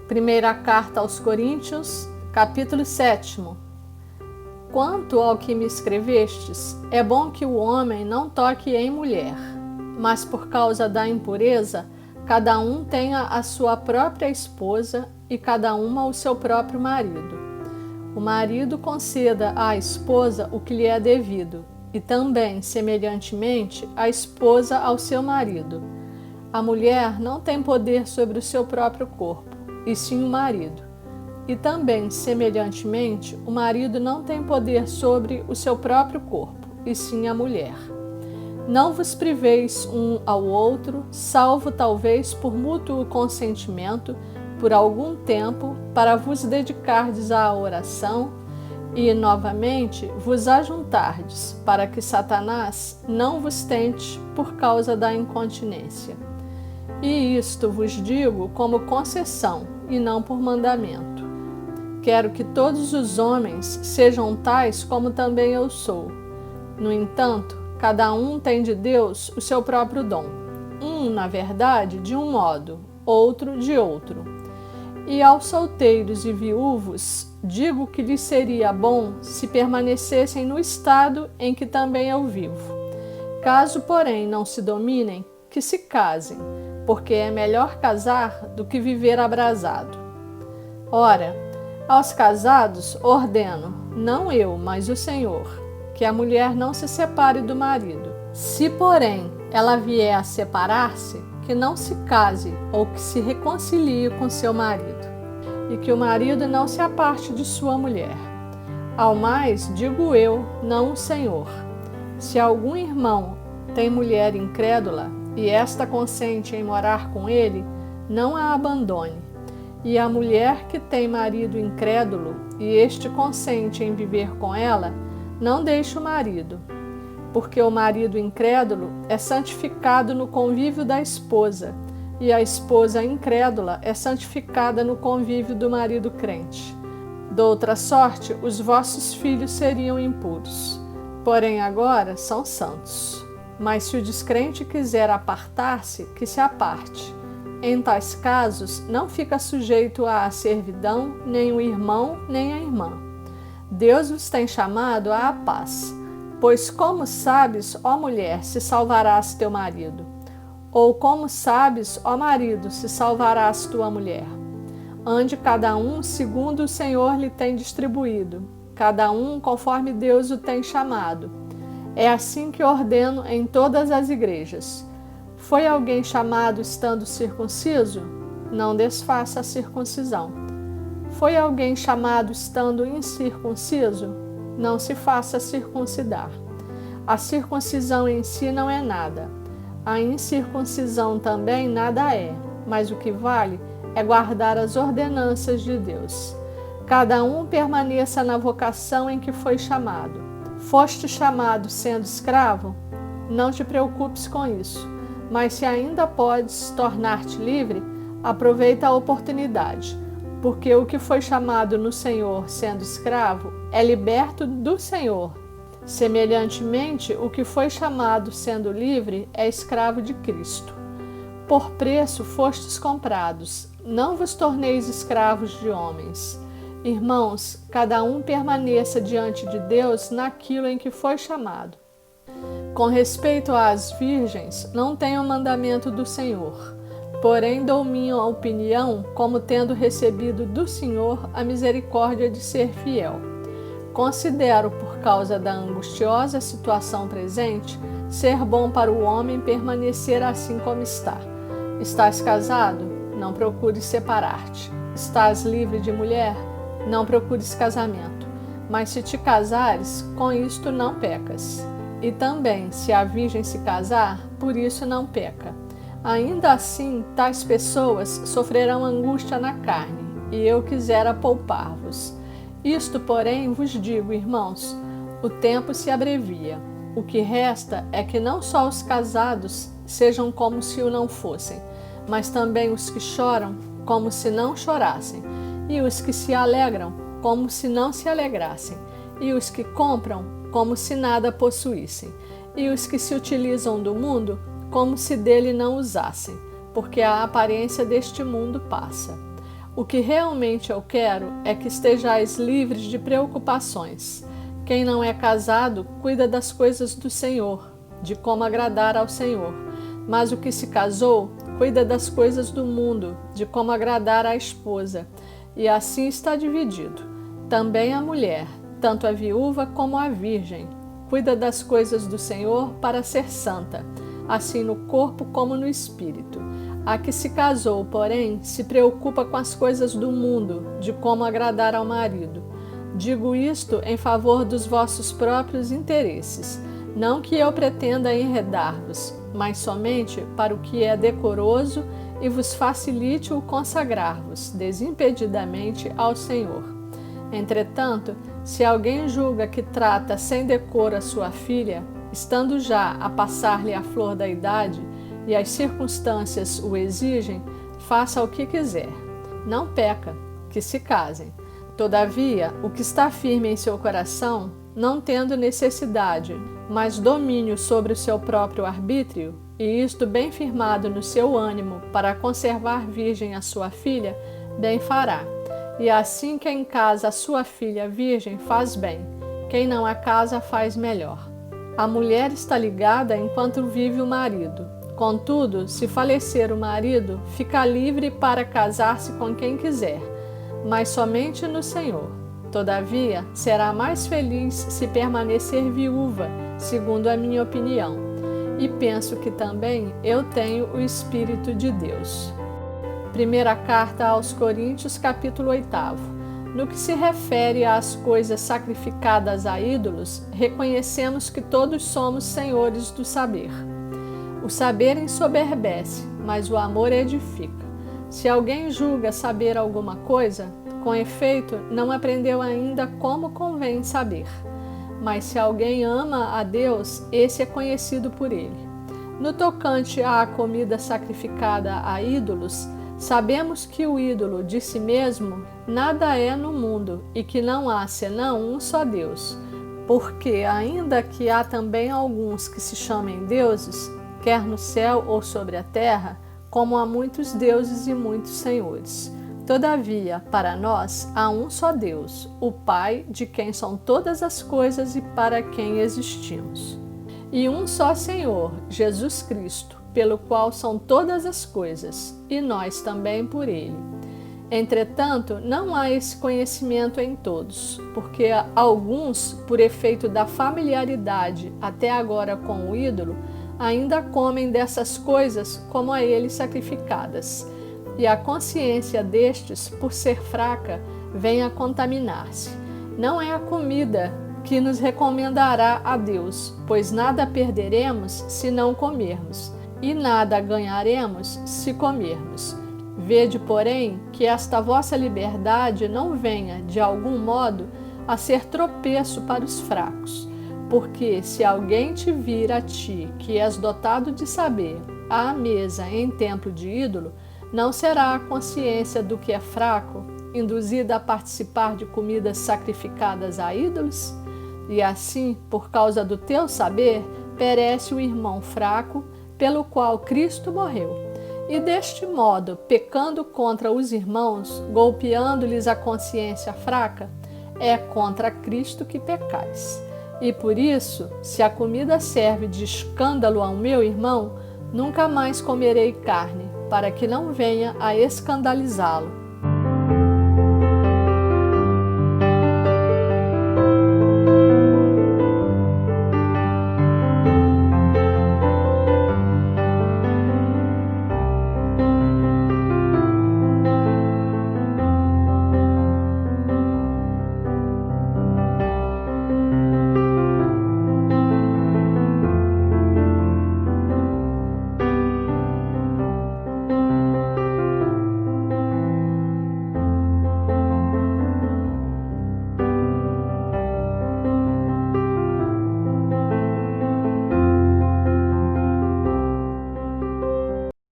Primeira carta aos Coríntios, capítulo 7. Quanto ao que me escrevestes, é bom que o homem não toque em mulher, mas por causa da impureza, cada um tenha a sua própria esposa e cada uma o seu próprio marido. O marido conceda à esposa o que lhe é devido, e também, semelhantemente, a esposa ao seu marido. A mulher não tem poder sobre o seu próprio corpo, e sim o marido. E também, semelhantemente, o marido não tem poder sobre o seu próprio corpo, e sim a mulher. Não vos priveis um ao outro, salvo talvez por mútuo consentimento, por algum tempo, para vos dedicardes à oração, e, novamente, vos ajuntardes, para que Satanás não vos tente por causa da incontinência. E isto vos digo como concessão, e não por mandamento. Quero que todos os homens sejam tais como também eu sou. No entanto, cada um tem de Deus o seu próprio dom. Um, na verdade, de um modo, outro de outro. E aos solteiros e viúvos, digo que lhes seria bom se permanecessem no estado em que também eu vivo. Caso, porém, não se dominem, que se casem, porque é melhor casar do que viver abrasado. Ora, aos casados ordeno, não eu, mas o Senhor, que a mulher não se separe do marido. Se, porém, ela vier a separar-se, que não se case ou que se reconcilie com seu marido, e que o marido não se aparte de sua mulher. Ao mais, digo eu, não o Senhor. Se algum irmão tem mulher incrédula, e esta consente em morar com ele, não a abandone. E a mulher que tem marido incrédulo, e este consente em viver com ela, não deixe o marido. Porque o marido incrédulo é santificado no convívio da esposa, e a esposa incrédula é santificada no convívio do marido crente. Doutra sorte, os vossos filhos seriam impuros, porém agora são santos. Mas se o descrente quiser apartar-se, que se aparte. Em tais casos, não fica sujeito à servidão, nem o irmão, nem a irmã. Deus vos tem chamado à paz. Pois como sabes, ó mulher, se salvarás teu marido? Ou como sabes, ó marido, se salvarás tua mulher? Ande cada um segundo o Senhor lhe tem distribuído, cada um conforme Deus o tem chamado. É assim que ordeno em todas as igrejas. Foi alguém chamado estando circunciso? Não desfaça a circuncisão. Foi alguém chamado estando incircunciso? Não se faça circuncidar. A circuncisão em si não é nada. A incircuncisão também nada é, mas o que vale é guardar as ordenanças de Deus. Cada um permaneça na vocação em que foi chamado. Foste chamado sendo escravo? Não te preocupes com isso, mas se ainda podes tornar-te livre, aproveita a oportunidade, porque o que foi chamado no Senhor sendo escravo é liberto do Senhor. Semelhantemente, o que foi chamado sendo livre é escravo de Cristo. Por preço fostes comprados, não vos torneis escravos de homens. Irmãos, cada um permaneça diante de Deus naquilo em que foi chamado. Com respeito às virgens, não tenho mandamento do Senhor, porém dou minha opinião como tendo recebido do Senhor a misericórdia de ser fiel. Considero, por causa da angustiosa situação presente, ser bom para o homem permanecer assim como está. Estás casado? Não procures separar-te. Estás livre de mulher? Não procures casamento, mas se te casares, com isto não pecas. E também, se a virgem se casar, por isso não peca. Ainda assim, tais pessoas sofrerão angústia na carne, e eu quisera poupar-vos. Isto, porém, vos digo, irmãos, o tempo se abrevia. O que resta é que não só os casados sejam como se o não fossem, mas também os que choram como se não chorassem, e os que se alegram, como se não se alegrassem, e os que compram, como se nada possuíssem, e os que se utilizam do mundo, como se dele não usassem, porque a aparência deste mundo passa. O que realmente eu quero é que estejais livres de preocupações. Quem não é casado cuida das coisas do Senhor, de como agradar ao Senhor. Mas o que se casou cuida das coisas do mundo, de como agradar à esposa. E assim está dividido. Também a mulher, tanto a viúva como a virgem, cuida das coisas do Senhor para ser santa, assim no corpo como no espírito. A que se casou, porém, se preocupa com as coisas do mundo, de como agradar ao marido. Digo isto em favor dos vossos próprios interesses, não que eu pretenda enredar-vos, mas somente para o que é decoroso e vos facilite o consagrar-vos desimpedidamente ao Senhor. Entretanto, se alguém julga que trata sem decoro a sua filha, estando já a passar-lhe a flor da idade, e as circunstâncias o exigem, faça o que quiser. Não peca, que se casem. Todavia, o que está firme em seu coração, não tendo necessidade, mas domínio sobre o seu próprio arbítrio, e isto bem firmado no seu ânimo para conservar virgem a sua filha, bem fará. E assim quem casa a sua filha virgem faz bem, quem não a casa faz melhor. A mulher está ligada enquanto vive o marido. Contudo, se falecer o marido, fica livre para casar-se com quem quiser, mas somente no Senhor. Todavia, será mais feliz se permanecer viúva, segundo a minha opinião. E penso que também eu tenho o Espírito de Deus. Primeira carta aos Coríntios, capítulo 8. No que se refere às coisas sacrificadas a ídolos, reconhecemos que todos somos senhores do saber. O saber ensoberbece, mas o amor edifica. Se alguém julga saber alguma coisa, com efeito, não aprendeu ainda como convém saber. Mas se alguém ama a Deus, esse é conhecido por ele. No tocante à comida sacrificada a ídolos, sabemos que o ídolo de si mesmo nada é no mundo e que não há senão um só Deus. Porque, ainda que há também alguns que se chamem deuses, quer no céu ou sobre a terra, como há muitos deuses e muitos senhores. Todavia, para nós, há um só Deus, o Pai, de quem são todas as coisas e para quem existimos. E um só Senhor, Jesus Cristo, pelo qual são todas as coisas, e nós também por Ele. Entretanto, não há esse conhecimento em todos, porque alguns, por efeito da familiaridade até agora com o ídolo, ainda comem dessas coisas como a ele sacrificadas, e a consciência destes, por ser fraca, vem a contaminar-se. Não é a comida que nos recomendará a Deus, pois nada perderemos se não comermos, e nada ganharemos se comermos. Vede, porém, que esta vossa liberdade não venha, de algum modo, a ser tropeço para os fracos. Porque se alguém te vir a ti, que és dotado de saber, à mesa em templo de ídolo, não será a consciência do que é fraco, induzida a participar de comidas sacrificadas a ídolos? E assim, por causa do teu saber, perece o irmão fraco, pelo qual Cristo morreu. E deste modo, pecando contra os irmãos, golpeando-lhes a consciência fraca, é contra Cristo que pecais. E por isso, se a comida serve de escândalo ao meu irmão, nunca mais comerei carne, para que não venha a escandalizá-lo.